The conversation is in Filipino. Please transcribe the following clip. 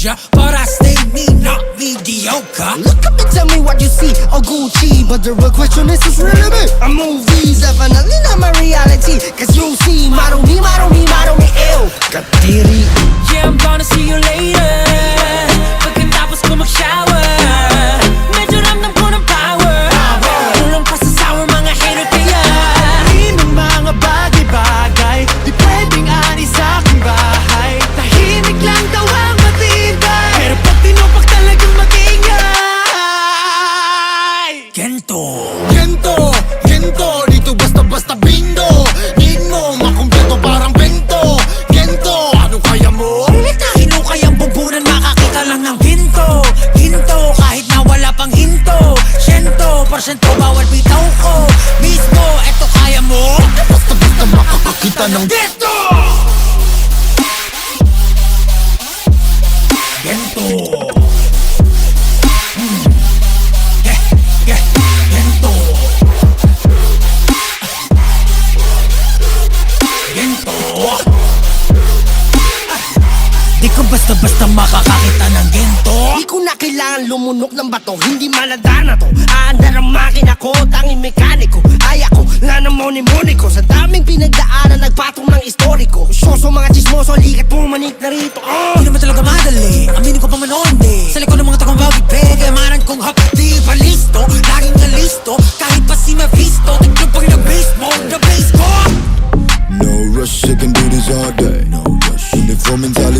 ninja, but I stay me, not mediocre. Look up and tell me what you see, oh Gucci. But the real question is who's really me? A movie, definitely not my reality. Cause you see, model me, ew. Katiri. Yeah, I'm gonna see you later. Pagkatapos ko mag-shower, medyo ramdam ko ng power. Tulong pa sa sour mga hater kaya Di ng mga bagay-bagay Di pwedeng ani sa aking bahay. Tahimik lang daw ang matibay, pero pag tinupak talagang mag-ingay. Gento. Gento, dito basta-basta bindo. Need mo makumpleto parang bento. Gento, ano kaya mo? Hinukay ang bumbunan, makakita lang ng ginto. Ginto, kahit na wala pang hinto. 100% bawal bitaw ko. Mismo, eto kaya mo? Basta-basta makakakita ng gento. Gento. Gento. Gento. Di ko basta-basta makakakita ng gento. Di ko na kailangan lumunok ng bato, hindi malada na to. Aandar ang makina ko, tanging mekaniko. Ay ako, nga ng moni-moni ko. Sa daming pinagdaanan, nagpatong ng istoriko. Soso mga chismoso, likat pumanik na rito. Di naman talaga madali, aminin ko pa man o hindi. Sa likod ng mga takong bawig, pegamanan kong hapdi pa listo. Laging nalisto, kahit pa si Mephisto. Tignan pag nag-base mo, the base ko. No rush, I can do this all day. No rush. Uniform mentality.